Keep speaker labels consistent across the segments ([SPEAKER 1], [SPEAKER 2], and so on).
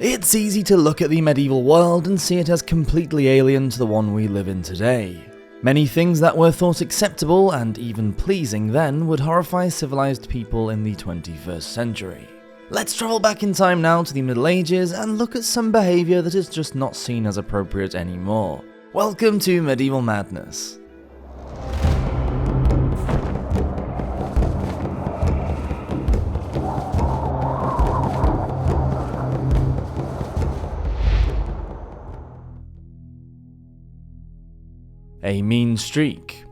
[SPEAKER 1] It's easy to look at the medieval world and see it as completely alien to the one we live in today. Many things that were thought acceptable and even pleasing then would horrify civilized people in the 21st century. Let's travel back in time now to the Middle Ages and look at some behaviour that is just not seen as appropriate anymore. Welcome to Medieval Madness. A mean streak.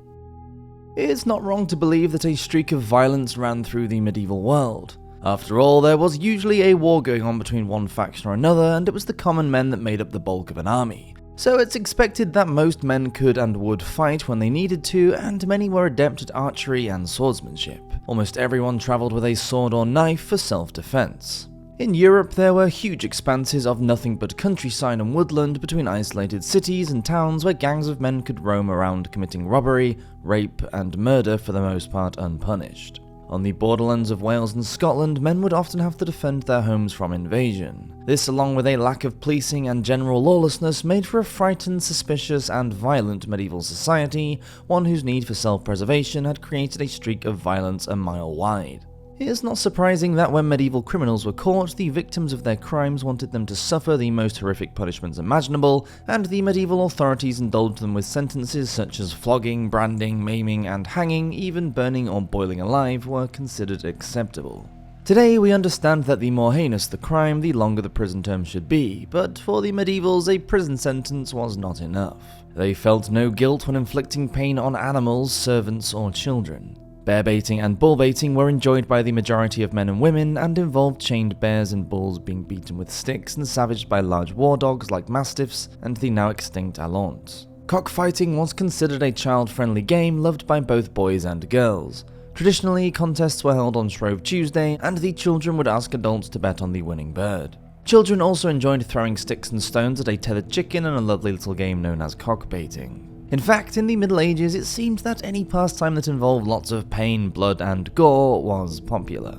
[SPEAKER 1] It's not wrong to believe that a streak of violence ran through the medieval world. After all, there was usually a war going on between one faction or another, and it was the common men that made up the bulk of an army. So it's expected that most men could and would fight when they needed to, and many were adept at archery and swordsmanship. Almost everyone travelled with a sword or knife for self-defense. In Europe, there were huge expanses of nothing but countryside and woodland between isolated cities and towns where gangs of men could roam around committing robbery, rape, and murder for the most part unpunished. On the borderlands of Wales and Scotland, men would often have to defend their homes from invasion. This, along with a lack of policing and general lawlessness, made for a frightened, suspicious, and violent medieval society, one whose need for self-preservation had created a streak of violence a mile wide. It is not surprising that when medieval criminals were caught, the victims of their crimes wanted them to suffer the most horrific punishments imaginable, and the medieval authorities indulged them with sentences such as flogging, branding, maiming, and hanging. Even burning or boiling alive were considered acceptable. Today, we understand that the more heinous the crime, the longer the prison term should be, but for the medievals, a prison sentence was not enough. They felt no guilt when inflicting pain on animals, servants, or children. Bear baiting and bull baiting were enjoyed by the majority of men and women, and involved chained bears and bulls being beaten with sticks and savaged by large war dogs like mastiffs and the now extinct alauns. Cockfighting was considered a child-friendly game loved by both boys and girls. Traditionally, contests were held on Shrove Tuesday, and the children would ask adults to bet on the winning bird. Children also enjoyed throwing sticks and stones at a tethered chicken and a lovely little game known as cockbaiting. In fact, in the Middle Ages, it seemed that any pastime that involved lots of pain, blood, and gore was popular.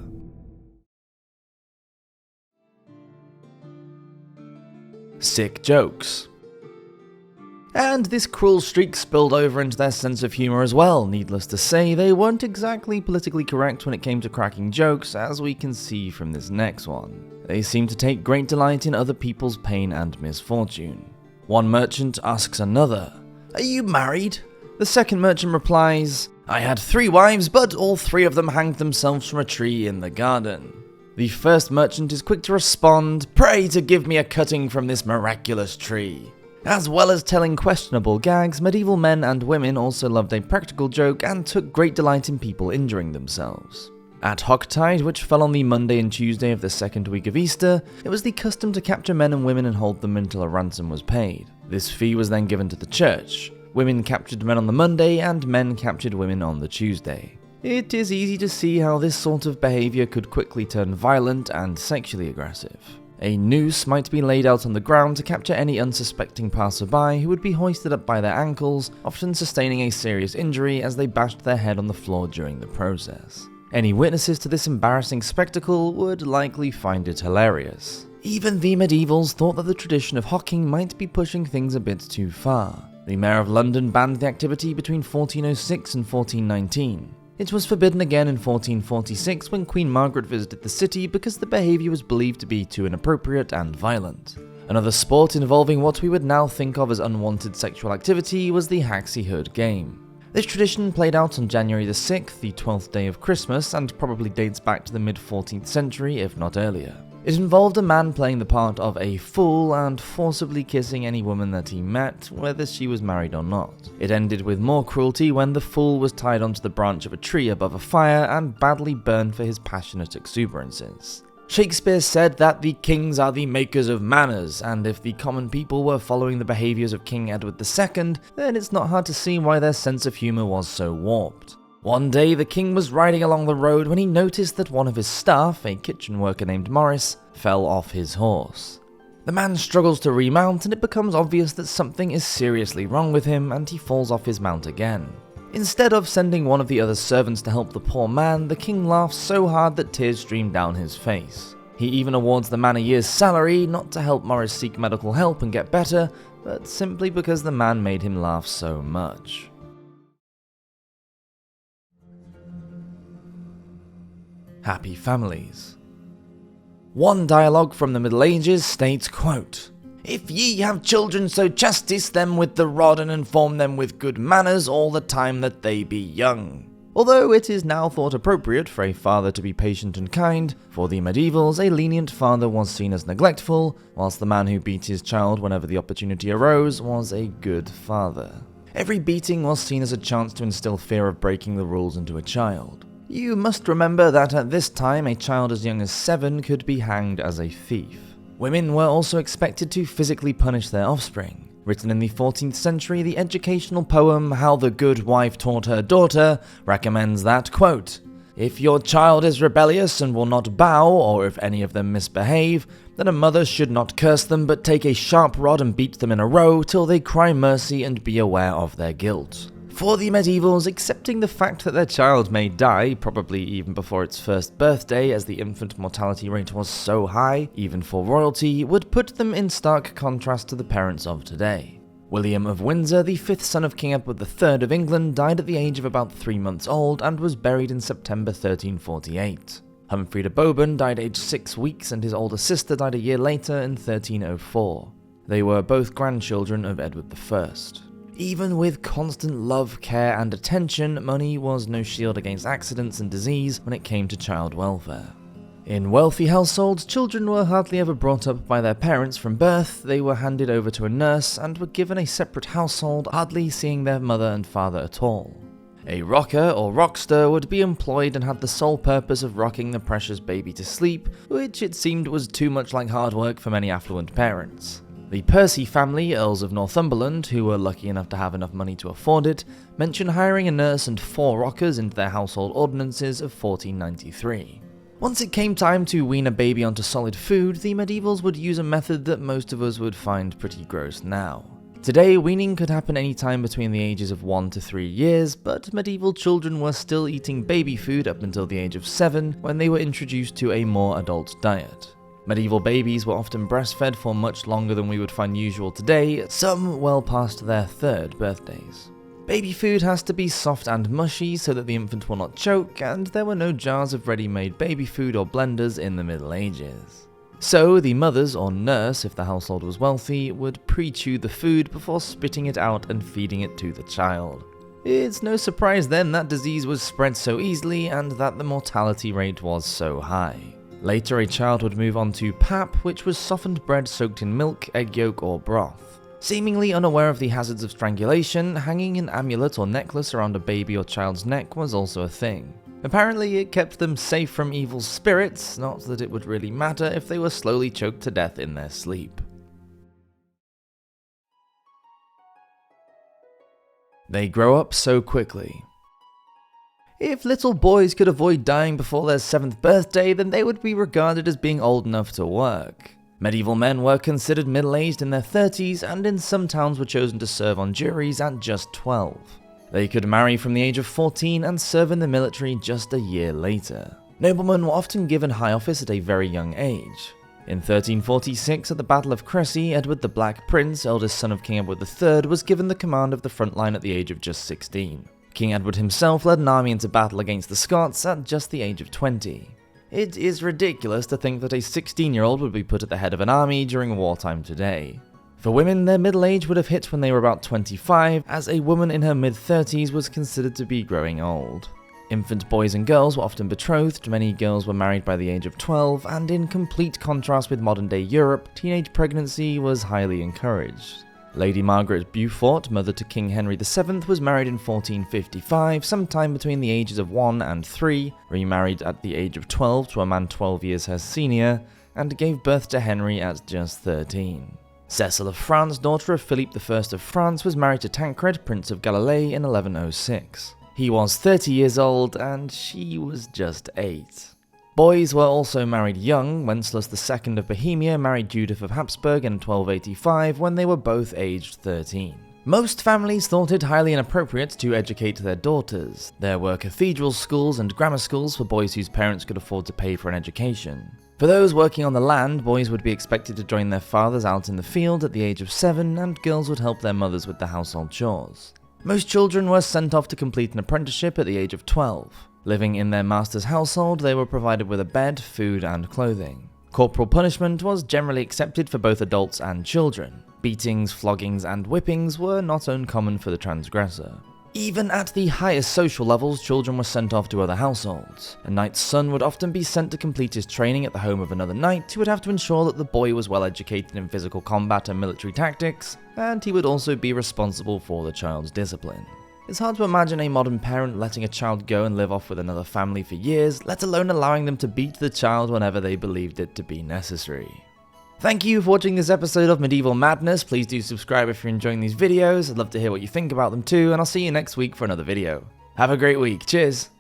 [SPEAKER 1] Sick jokes. And this cruel streak spilled over into their sense of humour as well. Needless to say, they weren't exactly politically correct when it came to cracking jokes, as we can see from this next one. They seemed to take great delight in other people's pain and misfortune. One merchant asks another, "Are you married?" The second merchant replies, "I had 3 wives, but all 3 of them hanged themselves from a tree in the garden." The first merchant is quick to respond, "Pray to give me a cutting from this miraculous tree." As well as telling questionable gags, medieval men and women also loved a practical joke and took great delight in people injuring themselves. At Hocktide, which fell on the Monday and Tuesday of the second week of Easter, it was the custom to capture men and women and hold them until a ransom was paid. This fee was then given to the church. Women captured men on the Monday, and men captured women on the Tuesday. It is easy to see how this sort of behaviour could quickly turn violent and sexually aggressive. A noose might be laid out on the ground to capture any unsuspecting passerby who would be hoisted up by their ankles, often sustaining a serious injury as they bashed their head on the floor during the process. Any witnesses to this embarrassing spectacle would likely find it hilarious. Even the medievals thought that the tradition of hocking might be pushing things a bit too far. The Mayor of London banned the activity between 1406 and 1419. It was forbidden again in 1446 when Queen Margaret visited the city because the behaviour was believed to be too inappropriate and violent. Another sport involving what we would now think of as unwanted sexual activity was the Haxie Hood game. This tradition played out on January the 6th, the 12th day of Christmas, and probably dates back to the mid-14th century, if not earlier. It involved a man playing the part of a fool and forcibly kissing any woman that he met, whether she was married or not. It ended with more cruelty when the fool was tied onto the branch of a tree above a fire and badly burned for his passionate exuberances. Shakespeare said that the kings are the makers of manners, and if the common people were following the behaviours of King Edward II, then it's not hard to see why their sense of humour was so warped. One day, the king was riding along the road when he noticed that one of his staff, a kitchen worker named Morris, fell off his horse. The man struggles to remount, and it becomes obvious that something is seriously wrong with him, and he falls off his mount again. Instead of sending one of the other servants to help the poor man, the king laughs so hard that tears stream down his face. He even awards the man a year's salary, not to help Morris seek medical help and get better, but simply because the man made him laugh so much. Happy families. One dialogue from the Middle Ages states, quote, "If ye have children, so chastise them with the rod and inform them with good manners all the time that they be young." Although it is now thought appropriate for a father to be patient and kind, for the medievals a lenient father was seen as neglectful, whilst the man who beat his child whenever the opportunity arose was a good father. Every beating was seen as a chance to instill fear of breaking the rules into a child. You must remember that at this time a child as young as 7 could be hanged as a thief. Women were also expected to physically punish their offspring. Written in the 14th century, the educational poem How the Good Wife Taught Her Daughter recommends that, quote, "If your child is rebellious and will not bow, or if any of them misbehave, then a mother should not curse them, but take a sharp rod and beat them in a row till they cry mercy and be aware of their guilt." For the medievals, accepting the fact that their child may die, probably even before its first birthday, as the infant mortality rate was so high, even for royalty, would put them in stark contrast to the parents of today. William of Windsor, the 5th son of King Edward III of England, died at the age of about 3 months old and was buried in September 1348. Humphrey de Boban died aged 6 weeks and his older sister died a year later in 1304. They were both grandchildren of Edward I. Even with constant love, care, and attention, money was no shield against accidents and disease when it came to child welfare. In wealthy households, children were hardly ever brought up by their parents from birth. They were handed over to a nurse and were given a separate household, hardly seeing their mother and father at all. A rocker or rockster would be employed and had the sole purpose of rocking the precious baby to sleep, which it seemed was too much like hard work for many affluent parents. The Percy family, Earls of Northumberland, who were lucky enough to have enough money to afford it, mention hiring a nurse and 4 rockers into their household ordinances of 1493. Once it came time to wean a baby onto solid food, the medievals would use a method that most of us would find pretty gross now. Today, weaning could happen any time between the ages of 1 to 3 years, but medieval children were still eating baby food up until the age of 7, when they were introduced to a more adult diet. Medieval babies were often breastfed for much longer than we would find usual today, some well past their 3rd birthdays. Baby food has to be soft and mushy so that the infant will not choke, and there were no jars of ready-made baby food or blenders in the Middle Ages. So the mothers, or nurse if the household was wealthy, would pre-chew the food before spitting it out and feeding it to the child. It's no surprise then that disease was spread so easily and that the mortality rate was so high. Later, a child would move on to pap, which was softened bread soaked in milk, egg yolk, or broth. Seemingly unaware of the hazards of strangulation, hanging an amulet or necklace around a baby or child's neck was also a thing. Apparently, it kept them safe from evil spirits, not that it would really matter if they were slowly choked to death in their sleep. They grow up so quickly. If little boys could avoid dying before their 7th birthday, then they would be regarded as being old enough to work. Medieval men were considered middle-aged in their 30s, and in some towns were chosen to serve on juries at just 12. They could marry from the age of 14 and serve in the military just a year later. Noblemen were often given high office at a very young age. In 1346, at the Battle of Crécy, Edward the Black Prince, eldest son of King Edward III, was given the command of the front line at the age of just 16. King Edward himself led an army into battle against the Scots at just the age of 20. It is ridiculous to think that a 16-year-old would be put at the head of an army during wartime today. For women, their middle age would have hit when they were about 25, as a woman in her mid-30s was considered to be growing old. Infant boys and girls were often betrothed, many girls were married by the age of 12, and in complete contrast with modern-day Europe, teenage pregnancy was highly encouraged. Lady Margaret Beaufort, mother to King Henry VII, was married in 1455, sometime between the ages of 1 and 3, remarried at the age of 12 to a man 12 years her senior, and gave birth to Henry at just 13. Cecil of France, daughter of Philip I of France, was married to Tancred, Prince of Galilee, in 1106. He was 30 years old, and she was just 8. Boys were also married young. Wenceslas II of Bohemia married Judith of Habsburg in 1285 when they were both aged 13. Most families thought it highly inappropriate to educate their daughters. There were cathedral schools and grammar schools for boys whose parents could afford to pay for an education. For those working on the land, boys would be expected to join their fathers out in the field at the age of 7, and girls would help their mothers with the household chores. Most children were sent off to complete an apprenticeship at the age of 12. Living in their master's household, they were provided with a bed, food, and clothing. Corporal punishment was generally accepted for both adults and children. Beatings, floggings, and whippings were not uncommon for the transgressor. Even at the highest social levels, children were sent off to other households. A knight's son would often be sent to complete his training at the home of another knight, who would have to ensure that the boy was well educated in physical combat and military tactics, and he would also be responsible for the child's discipline. It's hard to imagine a modern parent letting a child go and live off with another family for years, let alone allowing them to beat the child whenever they believed it to be necessary. Thank you for watching this episode of Medieval Madness. Please do subscribe if you're enjoying these videos. I'd love to hear what you think about them too, and I'll see you next week for another video. Have a great week. Cheers!